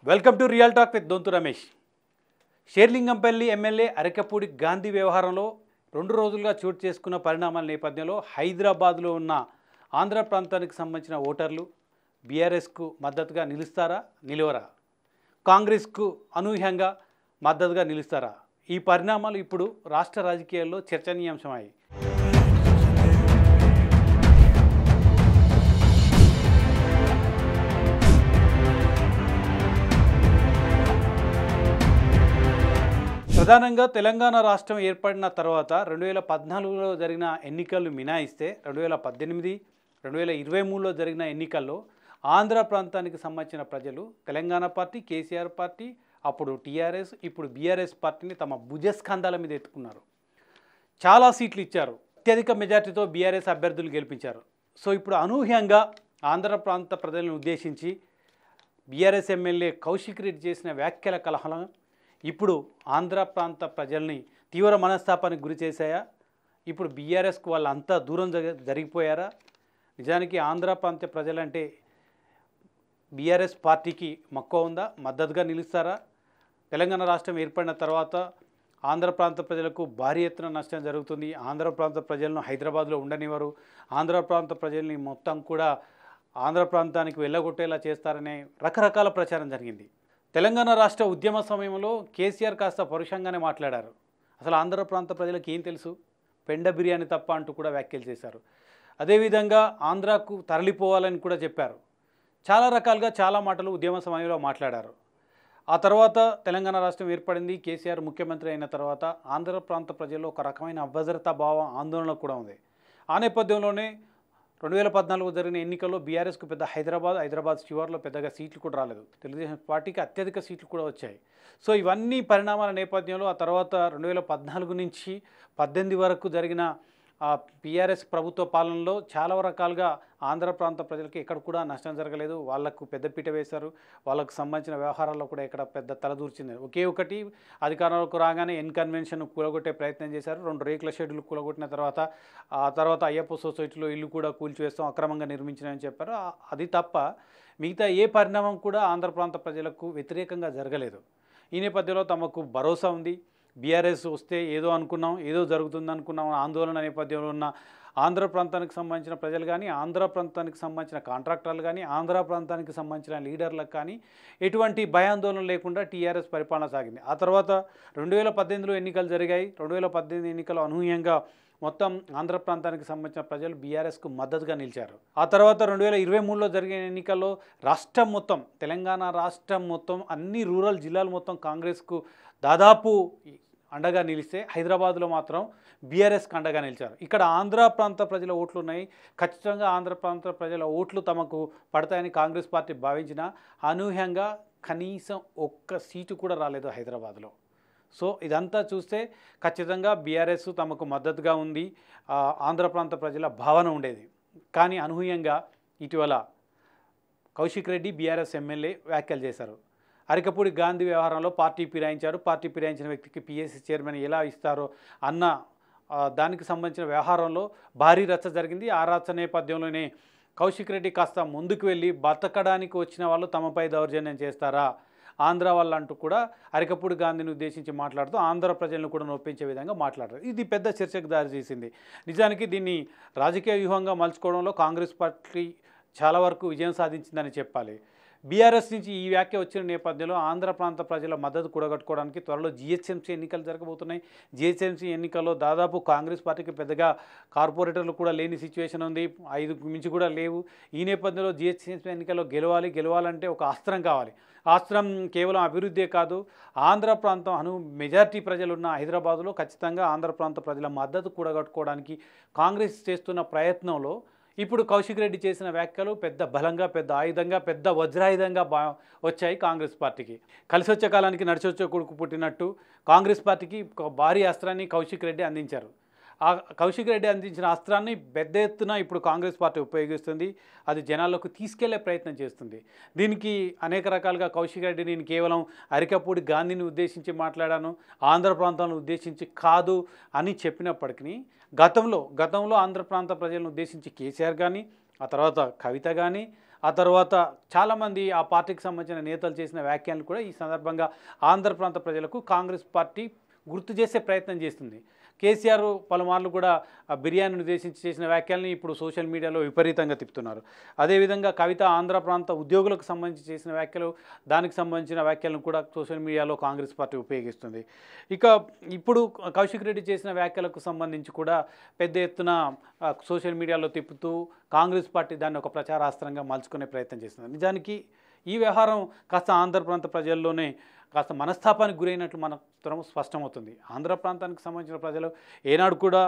Welcome to real talk with Donthu Ramesh. Serilingampally MLA Arekapudi Gandhi వ్యవహారంలో 2 రోజులుగా చోటు చేసుకున్న పరిణామాల నేపథ్యంలో హైదరాబాద్లో ఉన్న ఆంధ్ర ప్రాంతానికి సంబంధించిన ఓటర్లు బీఆర్ఎస్కు మద్దతుగా నిలుస్తారా, నిలవరా? కాంగ్రెస్కు అనూహ్యంగా మద్దతుగా నిలుస్తారా? ఈ పరిణామాలు ఇప్పుడు రాష్ట్ర రాజకీయాల్లో చర్చనీయాంశమయ్యాయి. ప్రధానంగా తెలంగాణ రాష్ట్రం ఏర్పడిన తర్వాత 2014లో జరిగిన ఎన్నికలు మినాయిస్తే 2018, 2023లో జరిగిన ఎన్నికల్లో ఆంధ్ర ప్రాంతానికి సంబంధించిన ప్రజలు తెలంగాణ పార్టీ, కేసీఆర్ పార్టీ, అప్పుడు టీఆర్ఎస్, ఇప్పుడు బీఆర్ఎస్ పార్టీని తమ భుజస్కంధాల మీద ఎత్తుకున్నారు. చాలా సీట్లు ఇచ్చారు. అత్యధిక మెజార్టీతో బీఆర్ఎస్ అభ్యర్థులు గెలిపించారు. సో ఇప్పుడు అనూహ్యంగా ఆంధ్ర ప్రాంత ప్రజలను ఉద్దేశించి బీఆర్ఎస్ ఎమ్మెల్యే కౌశిక్ రెడ్డి చేసిన వ్యాఖ్యల కలహలం ఇప్పుడు ఆంధ్ర ప్రాంత ప్రజల్ని తీవ్ర మనస్తాపానికి గురి చేశాయా? ఇప్పుడు బీఆర్ఎస్కు వాళ్ళంతా దూరం జరిగిపోయారా? నిజానికి ఆంధ్ర ప్రాంత ప్రజలంటే బీఆర్ఎస్ పార్టీకి మక్కువ ఉందా? మద్దతుగా నిలుస్తారా? తెలంగాణ రాష్ట్రం ఏర్పడిన తర్వాత ఆంధ్ర ప్రాంత ప్రజలకు భారీ ఎత్తున నష్టం జరుగుతుంది. ఆంధ్ర ప్రాంత ప్రజలను హైదరాబాద్లో ఉండనివ్వరు. ఆంధ్ర ప్రాంత ప్రజల్ని మొత్తం కూడా ఆంధ్ర ప్రాంతానికి వెళ్ళగొట్టేలా చేస్తారనే రకరకాల ప్రచారం జరిగింది. తెలంగాణ రాష్ట్ర ఉద్యమ సమయంలో కేసీఆర్ కాస్త పరుషంగానే మాట్లాడారు. అసలు ఆంధ్ర ప్రాంత ప్రజలకు ఏం తెలుసు, పెండ బిర్యానీ తప్ప అంటూ కూడా వ్యాఖ్యలు చేశారు. అదేవిధంగా ఆంధ్రాకు తరలిపోవాలని కూడా చెప్పారు. చాలా రకాలుగా చాలా మాటలు ఉద్యమ సమయంలో మాట్లాడారు. ఆ తర్వాత తెలంగాణ రాష్ట్రం ఏర్పడింది. కేసీఆర్ ముఖ్యమంత్రి అయిన తర్వాత ఆంధ్ర ప్రాంత ప్రజల్లో ఒక రకమైన అభద్రతా భావం, ఆందోళన కూడా ఉంది. ఆ నేపథ్యంలోనే 2014 జరిగిన ఎన్నికల్లో బీఆర్ఎస్కు పెద్ద హైదరాబాద్ శివార్లో పెద్దగా సీట్లు కూడా రాలేదు. తెలుగుదేశం పార్టీకి అత్యధిక సీట్లు కూడా వచ్చాయి. సో ఇవన్నీ పరిణామాల నేపథ్యంలో ఆ తర్వాత 2014 నుంచి 18 వరకు జరిగిన బీఆర్ఎస్ ప్రభుత్వ పాలనలో చాలా రకాలుగా ఆంధ్ర ప్రాంత ప్రజలకి ఎక్కడ కూడా నష్టం జరగలేదు. వాళ్లకు పెద్దపీట వేశారు. వాళ్ళకు సంబంధించిన వ్యవహారాల్లో కూడా ఎక్కడ పెద్ద తలదూర్చింది. ఒకే ఒకటి అధికారంలోకి రాగానే కన్వెన్షన్ కూలగొట్టే ప్రయత్నం చేశారు. 2 రేకుల షెడ్యూల్ కూలగొట్టిన తర్వాత ఆ తర్వాత అయ్యప్ప సొసైటీలో ఇల్లు కూడా కూల్చివేస్తాం, అక్రమంగా నిర్మించినాయని చెప్పారు. అది తప్ప మిగతా ఏ పరిణామం కూడా ఆంధ్ర ప్రాంత ప్రజలకు వ్యతిరేకంగా జరగలేదు. ఈ నేపథ్యంలో తమకు భరోసా ఉంది. బీఆర్ఎస్ వస్తే ఏదో అనుకున్నాం, ఏదో జరుగుతుంది అనుకున్నాం ఆందోళన నేపథ్యంలో ఉన్న ఆంధ్ర ప్రాంతానికి సంబంధించిన ప్రజలు కానీ, ఆంధ్ర ప్రాంతానికి సంబంధించిన కాంట్రాక్టర్లు కానీ, ఆంధ్ర ప్రాంతానికి సంబంధించిన లీడర్లకు కానీ ఎటువంటి భయాందోళన లేకుండా టీఆర్ఎస్ పరిపాలన సాగింది. ఆ తర్వాత 2018లో ఎన్నికలు జరిగాయి. 2018 ఎన్నికలు అనూహ్యంగా మొత్తం ఆంధ్ర ప్రాంతానికి సంబంధించిన ప్రజలు బీఆర్ఎస్కు మద్దతుగా నిలిచారు. ఆ తర్వాత 2023లో జరిగిన ఎన్నికల్లో రాష్ట్రం మొత్తం, తెలంగాణ రాష్ట్రం మొత్తం అన్ని రూరల్ జిల్లాలు మొత్తం కాంగ్రెస్కు దాదాపు అండగా నిలిస్తే హైదరాబాద్లో మాత్రం బీఆర్ఎస్కి అండగా నిలిచారు. ఇక్కడ ఆంధ్ర ప్రాంత ప్రజల ఓట్లు ఉన్నాయి. ఖచ్చితంగా ఆంధ్ర ప్రాంత ప్రజల ఓట్లు తమకు పడతాయని కాంగ్రెస్ పార్టీ భావించిన అనూహ్యంగా కనీసం ఒక్క సీటు కూడా రాలేదు హైదరాబాద్లో. సో ఇదంతా చూస్తే ఖచ్చితంగా బీఆర్ఎస్ తమకు మద్దతుగా ఉంది, ఆంధ్ర ప్రాంత ప్రజల భావన ఉండేది. కానీ అనూహ్యంగా ఇటీవల కౌశిక్ రెడ్డి బీఆర్ఎస్ ఎమ్మెల్యే వ్యాఖ్యలు చేశారు. అరకపూడి గాంధీ వ్యవహారంలో పార్టీ ఫిరాయించారు, పార్టీ ఫిరాయించిన వ్యక్తికి పీఎస్సీ చైర్మన్ ఎలా ఇస్తారో అన్న దానికి సంబంధించిన వ్యవహారంలో భారీ రచ్చ జరిగింది. ఆ రచ్చ నేపథ్యంలోనే కౌశిక్ రెడ్డి కాస్త ముందుకు వెళ్ళి బతకడానికి వచ్చిన వాళ్ళు తమపై దౌర్జన్యం చేస్తారా, ఆంధ్ర వాళ్ళు అంటూ కూడా అరకపూడి గాంధీని ఉద్దేశించి మాట్లాడుతూ ఆంధ్ర ప్రజలను కూడా నొప్పించే విధంగా మాట్లాడారు. ఇది పెద్ద చర్చకు దారితీసింది. నిజానికి దీన్ని రాజకీయ వ్యూహంగా మలుచుకోవడంలో కాంగ్రెస్ పార్టీ చాలా వరకు విజయం సాధించిందని చెప్పాలి. బీఆర్ఎస్ నుంచి ఈ వ్యాఖ్య వచ్చిన నేపథ్యంలో ఆంధ్ర ప్రాంత ప్రజల మద్దతు కూడగట్టుకోవడానికి త్వరలో జీహెచ్ఎంసీ ఎన్నికలు జరగబోతున్నాయి. జీహెచ్ఎంసీ ఎన్నికల్లో దాదాపు కాంగ్రెస్ పార్టీకి పెద్దగా కార్పొరేటర్లు కూడా లేని సిచ్యువేషన్ ఉంది, 5కు మించి కూడా లేవు. ఈ నేపథ్యంలో జీహెచ్ఎంసీ ఎన్నికల్లో గెలవాలంటే ఒక అస్త్రం కావాలి. అస్త్రం కేవలం అభివృద్ధే కాదు, ఆంధ్ర ప్రాంతం మెజార్టీ ప్రజలున్న హైదరాబాదులో ఖచ్చితంగా ఆంధ్ర ప్రాంత ప్రజల మద్దతు కూడగట్టుకోవడానికి కాంగ్రెస్ చేస్తున్న ప్రయత్నంలో ఇప్పుడు కౌశిక్ రెడ్డి చేసిన వ్యాఖ్యలు పెద్ద బలంగా, పెద్ద ఆయుధంగా, పెద్ద వజ్రాయుధంగా వచ్చాయి కాంగ్రెస్ పార్టీకి. కలిసి వచ్చే కాలానికి నడిచొచ్చే కొడుకు పుట్టినట్టు కాంగ్రెస్ పార్టీకి ఒక భారీ అస్త్రాన్ని కౌశిక్ రెడ్డి అందించారు. ఆ కౌశిక్ రెడ్డి అందించిన అస్త్రాన్ని పెద్ద ఎత్తున ఇప్పుడు కాంగ్రెస్ పార్టీ ఉపయోగిస్తుంది. అది జనాల్లోకి తీసుకెళ్లే ప్రయత్నం చేస్తుంది. దీనికి అనేక రకాలుగా కౌశిక్ రెడ్డి నేను కేవలం అరకపూడి గాంధీని ఉద్దేశించి మాట్లాడాను, ఆంధ్ర ప్రాంతాలను ఉద్దేశించి కాదు అని చెప్పినప్పటికీ గతంలో ఆంధ్ర ప్రాంత ప్రజలను ఉద్దేశించి కేసీఆర్ కానీ, ఆ తర్వాత కవిత కానీ, ఆ తర్వాత చాలామంది ఆ పార్టీకి సంబంధించిన నేతలు చేసిన వ్యాఖ్యలను కూడా ఈ సందర్భంగా ఆంధ్ర ప్రాంత ప్రజలకు కాంగ్రెస్ పార్టీ గుర్తు చేసే ప్రయత్నం చేస్తుంది. కేసీఆర్ పలుమార్లు కూడా ఆ బిర్యానీని ఉద్దేశించి చేసిన వ్యాఖ్యల్ని ఇప్పుడు సోషల్ మీడియాలో విపరీతంగా తిప్పుతున్నారు. అదేవిధంగా కవిత ఆంధ్ర ప్రాంత ఉద్యోగులకు సంబంధించి చేసిన వ్యాఖ్యలు, దానికి సంబంధించిన వ్యాఖ్యలను కూడా సోషల్ మీడియాలో కాంగ్రెస్ పార్టీ ఉపయోగిస్తుంది. ఇక ఇప్పుడు కౌశిక్ రెడ్డి చేసిన వ్యాఖ్యలకు సంబంధించి కూడా పెద్ద ఎత్తున సోషల్ మీడియాలో తిప్పుతూ కాంగ్రెస్ పార్టీ దాన్ని ఒక ప్రచారాస్త్రంగా మలుచుకునే ప్రయత్నం చేస్తుంది. నిజానికి ఈ వ్యవహారం కాస్త ఆంధ్ర ప్రాంత ప్రజల్లోనే కాస్త మనస్తాపానికి గురైనట్లు మనకు స్పష్టమవుతుంది. ఆంధ్ర ప్రాంతానికి సంబంధించిన ప్రజలు ఏనాడు కూడా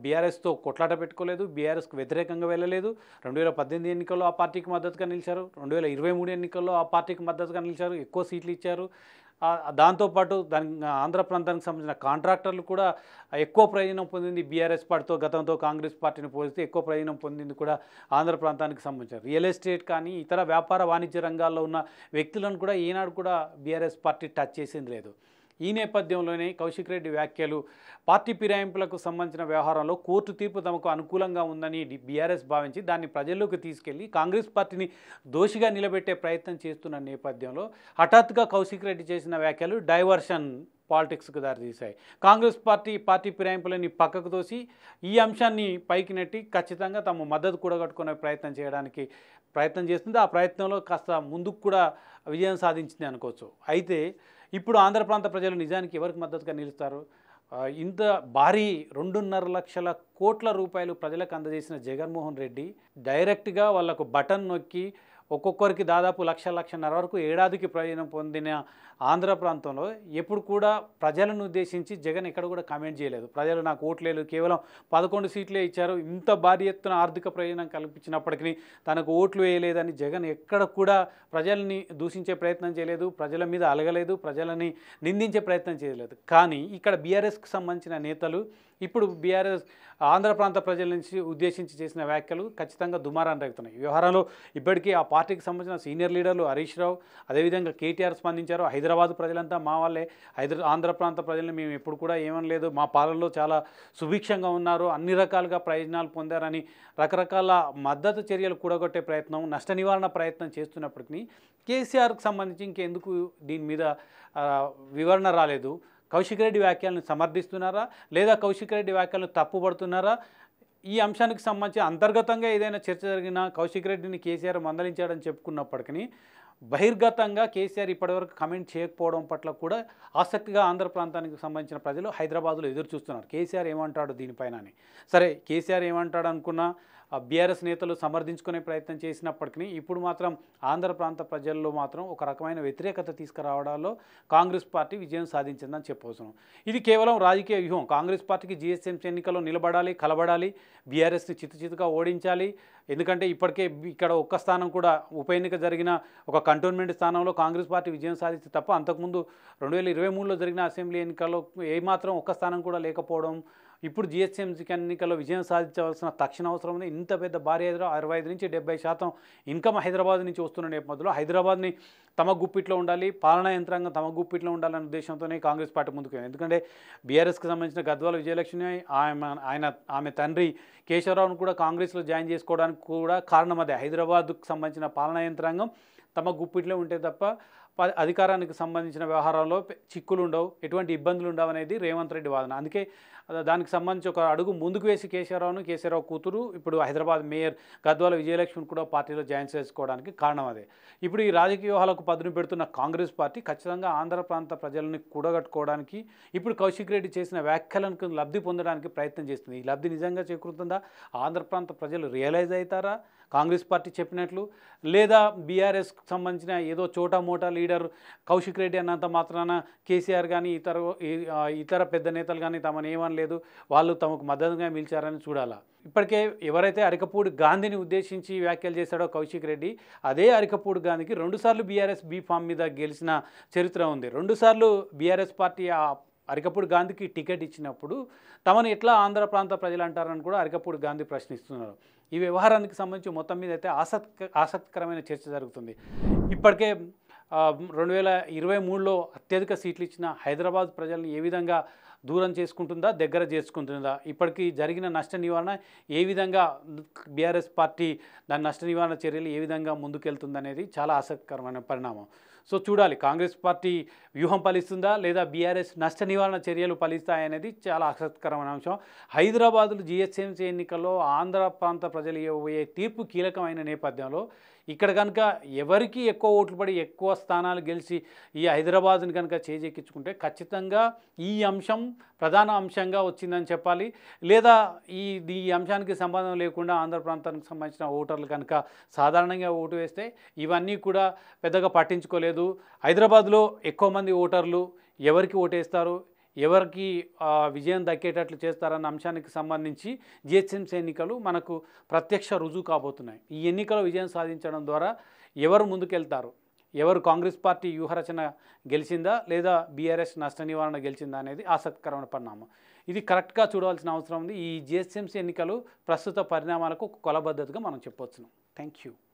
బీఆర్ఎస్తో కొట్లాట పెట్టుకోలేదు, బీఆర్ఎస్కు వ్యతిరేకంగా వెళ్ళలేదు. 2018 ఎన్నికల్లో ఆ పార్టీకి మద్దతుగా నిలిచారు, 2023 ఎన్నికల్లో ఆ పార్టీకి మద్దతుగా నిలిచారు, ఎక్కువ సీట్లు ఇచ్చారు. దాంతోపాటు ఆంధ్ర ప్రాంతానికి సంబంధించిన కాంట్రాక్టర్లు కూడా ఎక్కువ ప్రయోజనం పొందింది బీఆర్ఎస్ పార్టీతో. గతంతో కాంగ్రెస్ పార్టీని పోలిస్తే ఎక్కువ ప్రయోజనం పొందింది కూడా ఆంధ్ర ప్రాంతానికి సంబంధించిన రియల్ ఎస్టేట్ కానీ ఇతర వ్యాపార వాణిజ్య రంగాల్లో ఉన్న వ్యక్తులను కూడా ఈనాడు కూడా బీఆర్ఎస్ పార్టీ టచ్ చేసింది లేదు. ఈ నేపథ్యంలోనే కౌశిక్ రెడ్డి వ్యాఖ్యలు పార్టీ ఫిరాయింపులకు సంబంధించిన వ్యవహారంలో కోర్టు తీర్పు తమకు అనుకూలంగా ఉందని బీఆర్ఎస్ భావించి దాన్ని ప్రజల్లోకి తీసుకెళ్లి కాంగ్రెస్ పార్టీని దోషిగా నిలబెట్టే ప్రయత్నం చేస్తున్న నేపథ్యంలో హఠాత్తుగా కౌశిక్ రెడ్డి చేసిన వ్యాఖ్యలు డైవర్షన్ పాలిటిక్స్కు దారితీశాయి. కాంగ్రెస్ పార్టీ ఫిరాయింపులని పక్కకు తోసి ఈ అంశాన్ని పైకి నెట్టి ఖచ్చితంగా తమ మద్దతు కూడగట్టుకునే ప్రయత్నం చేస్తుంది. ఆ ప్రయత్నంలో కాస్త ముందుకు కూడా విజయం సాధించింది అనుకోవచ్చు. అయితే ఇప్పుడు ఆంధ్ర ప్రాంత ప్రజలు నిజానికి ఎవరికి మద్దతుగా నిలుస్తారు? ఇంత భారీ 2.5 లక్షల కోట్ల రూపాయలు ప్రజలకు అందజేసిన జగన్మోహన్ రెడ్డి డైరెక్ట్గా వాళ్లకు బటన్ నొక్కి ఒక్కొక్కరికి దాదాపు 1,00,00,000 వరకు ఏడాదికి ప్రయోజనం పొందిన ఆంధ్ర ప్రాంతంలో ఎప్పుడు కూడా ప్రజలను ఉద్దేశించి జగన్ ఎక్కడ కూడా కామెంట్ చేయలేదు. ప్రజలు నాకు ఓట్లేదు, కేవలం 11 సీట్లే ఇచ్చారు, ఇంత భారీ ఎత్తున ఆర్థిక ప్రయోజనం కల్పించినప్పటికీ తనకు ఓట్లు వేయలేదని జగన్ ఎక్కడ కూడా ప్రజల్ని దూషించే ప్రయత్నం చేయలేదు, ప్రజల మీద అలగలేదు, ప్రజలని నిందించే ప్రయత్నం చేయలేదు. కానీ ఇక్కడ బీఆర్ఎస్కి సంబంధించిన నేతలు ఇప్పుడు బీఆర్ఎస్ ఆంధ్ర ప్రాంత ప్రజల నుంచి ఉద్దేశించి చేసిన వ్యాఖ్యలు ఖచ్చితంగా దుమారాన్ని రేగుతున్నాయి. ఈ వ్యవహారంలో ఇప్పటికీ ఆ పార్టీకి సంబంధించిన సీనియర్ లీడర్లు హరీష్ రావు, అదేవిధంగా కేటీఆర్ స్పందించారు. హైదరాబాద్ ప్రజలంతా మా వాళ్ళే, ఆంధ్ర ప్రాంత ప్రజల్ని మేము ఎప్పుడు కూడా ఏమనలేదు, మా పాలనలో చాలా సుభిక్షంగా ఉన్నారు, అన్ని రకాలుగా ప్రయోజనాలు పొందారని రకరకాల మద్దతు చర్యలు కూడగొట్టే ప్రయత్నం, నష్ట నివారణ ప్రయత్నం చేస్తున్నప్పటికీ కేసీఆర్కి సంబంధించి ఇంకెందుకు దీని మీద వివరణ రాలేదు? కౌశిక్ రెడ్డి వ్యాఖ్యలను సమర్థిస్తున్నారా లేదా కౌశిక్ రెడ్డి వ్యాఖ్యలను తప్పుపడుతున్నారా? ఈ అంశానికి సంబంధించి అంతర్గతంగా ఏదైనా చర్చ జరిగినా కౌశిక్ రెడ్డిని కేసీఆర్ మందలించాడని చెప్పుకున్నప్పటికీ బహిర్గతంగా కేసీఆర్ ఇప్పటివరకు కమెంట్ చేయకపోవడం పట్ల కూడా ఆసక్తిగా ఆంధ్ర ప్రాంతానికి సంబంధించిన ప్రజలు హైదరాబాద్లో ఎదురు చూస్తున్నారు. కేసీఆర్ ఏమంటాడు దీనిపైన అని. సరే, కేసీఆర్ ఏమంటాడు అనుకున్నా బీఆర్ఎస్ నేతలు సమర్థించుకునే ప్రయత్నం చేసినప్పటికీ ఇప్పుడు మాత్రం ఆంధ్ర ప్రాంత ప్రజల్లో మాత్రం ఒక రకమైన వ్యతిరేకత తీసుకురావడంలో కాంగ్రెస్ పార్టీ విజయం సాధించిందని చెప్పవచ్చును. ఇది కేవలం రాజకీయ వ్యూహం. కాంగ్రెస్ పార్టీకి జీఎస్ఎంసీ ఎన్నికల్లో నిలబడాలి, కలబడాలి, బీఆర్ఎస్ని చిత్తుచిత్తుగా ఓడించాలి. ఎందుకంటే ఇప్పటికే ఇక్కడ ఒక్క స్థానం కూడా ఉప ఎన్నిక జరిగిన ఒక కంటోన్మెంట్ స్థానంలో కాంగ్రెస్ పార్టీ విజయం సాధిస్తే తప్ప అంతకుముందు 2023లో జరిగిన అసెంబ్లీ ఎన్నికల్లో ఏమాత్రం ఒక్క స్థానం కూడా లేకపోవడం, ఇప్పుడు జీహెచ్ఎంసీ ఎన్నికల్లో విజయం సాధించవలసిన తక్షణ అవసరం ఉంది. ఇంత పెద్ద భారీ 65 నుంచి 70% ఇన్కమ్ హైదరాబాద్ నుంచి వస్తున్న నేపథ్యంలో హైదరాబాద్ని తమ గుప్పిట్లో ఉండాలి, పాలనా యంత్రాంగం తమ గుప్పిట్లో ఉండాలనే ఉద్దేశంతోనే కాంగ్రెస్ పార్టీ ముందుకు వెళ్ళింది. ఎందుకంటే బీఆర్ఎస్కి సంబంధించిన గద్వాల విజయలక్ష్మి ఆమె తండ్రి కేశవరావును కూడా కాంగ్రెస్లో జాయిన్ చేసుకోవడానికి కూడా కారణం అదే. హైదరాబాద్కు సంబంధించిన పాలనా యంత్రాంగం తమ గుప్పిట్లో ఉంటే తప్ప అధికారానికి సంబంధించిన వ్యవహారంలో చిక్కులు ఉండవు, ఎటువంటి ఇబ్బందులు ఉండవు అనేది రేవంత్ రెడ్డి వాదన. అందుకే దానికి సంబంధించి ఒక అడుగు ముందుకు వేసి కేసీఆర్రావు కూతురు ఇప్పుడు హైదరాబాద్ మేయర్ గద్వాల విజయలక్ష్మిని కూడా పార్టీలో జాయిన్ చేసుకోవడానికి కారణం అదే. ఇప్పుడు ఈ రాజకీయ వ్యూహాలకు పదును పెడుతున్న కాంగ్రెస్ పార్టీ ఖచ్చితంగా ఆంధ్ర ప్రాంత ప్రజలను కూడగట్టుకోవడానికి ఇప్పుడు కౌశిక్ రెడ్డి చేసిన వ్యాఖ్యలకు లబ్ధి పొందడానికి ప్రయత్నం చేస్తుంది. ఈ లబ్ధి నిజంగా చేకూరుతుందా? ఆంధ్ర ప్రాంత ప్రజలు రియలైజ్ అవుతారా కాంగ్రెస్ పార్టీ చెప్పినట్లు? లేదా బీఆర్ఎస్కి సంబంధించిన ఏదో చోటా మోటా లీడర్ కౌశిక్ రెడ్డి అన్నంత మాత్రాన కేసీఆర్ కానీ ఇతర పెద్ద నేతలు కానీ తమను ఏమనలేదు, వాళ్ళు తమకు మద్దతుగా నిలిచారని చూడాలా? ఇప్పటికే ఎవరైతే అరికపూడి గాంధీని ఉద్దేశించి వ్యాఖ్యలు చేశాడో కౌశిక్ రెడ్డి, అదే అరికపూడి గాంధీకి 2 సార్లు బీఆర్ఎస్ బీ ఫామ్ మీద గెలిచిన చరిత్ర ఉంది. 2 సార్లు బీఆర్ఎస్ పార్టీ అరికపూడి గాంధీకి టికెట్ ఇచ్చినప్పుడు తమను ఎట్లా ఆంధ్ర ప్రాంత ప్రజలు అంటారని కూడా అరికపూడి గాంధీ ప్రశ్నిస్తున్నారు. ఈ వ్యవహారానికి సంబంధించి మొత్తం మీద అయితే ఆసక్తికరమైన చర్చ జరుగుతుంది. ఇప్పటికే 2023లో అత్యధిక సీట్లు ఇచ్చిన హైదరాబాద్ ప్రజల్ని ఏ విధంగా దూరం చేసుకుంటుందా, దగ్గర చేసుకుంటుందా, ఇప్పటికీ జరిగిన నష్ట నివారణ ఏ విధంగా బీఆర్ఎస్ పార్టీ దాని నష్ట నివారణ చర్యలు ఏ విధంగా ముందుకెళ్తుందనేది చాలా ఆసక్తికరమైన పరిణామం. సో చూడాలి, కాంగ్రెస్ పార్టీ వ్యూహం ఫలిస్తుందా లేదా బీఆర్ఎస్ నష్ట నివారణ చర్యలు ఫలిస్తాయనేది చాలా ఆసక్తికరమైన అంశం. హైదరాబాదులో జిహెచ్ఎంసీ ఎన్నికల్లో ఆంధ్ర ప్రాంత ప్రజలు ఇవ్వబోయే తీర్పు కీలకమైన నేపథ్యంలో ఇక్కడ కనుక ఎవరికి ఎక్కువ ఓట్లు పడి ఎక్కువ స్థానాలు గెలిచి ఈ హైదరాబాద్ని కనుక చేజెక్కించుకుంటే ఖచ్చితంగా ఈ అంశం ప్రధాన అంశంగా వచ్చిందని చెప్పాలి. లేదా ఈ అంశానికి సంబంధం లేకుండా ఆంధ్ర ప్రాంతానికి సంబంధించిన ఓటర్లు కనుక సాధారణంగా ఓటు వేస్తే ఇవన్నీ కూడా పెద్దగా పట్టించుకోలేదు, హైదరాబాద్లో ఎక్కువ మంది ఓటర్లు ఎవరికి ఓటేస్తారు, ఎవరికి విజయం దక్కేటట్లు చేస్తారన్న అంశానికి సంబంధించి జిహెచ్ఎంసీ ఎన్నికలు మనకు ప్రత్యక్ష రుజువు కాబోతున్నాయి. ఈ ఎన్నికలో విజయం సాధించడం ద్వారా ఎవరు ముందుకెళ్తారు, ఎవరు కాంగ్రెస్ పార్టీ వ్యూహరచన గెలిచిందా లేదా బీఆర్ఎస్ నష్ట నివారణ గెలిచిందా అనేది ఆసక్తికరమైన పరిణామం. ఇది కరెక్ట్గా చూడవలసిన అవసరం ఉంది. ఈ జిహెచ్ఎంసీ ఎన్నికలు ప్రస్తుత పరిణామాలకు కొలబద్ధతగా మనం చెప్పవచ్చును. Thank you.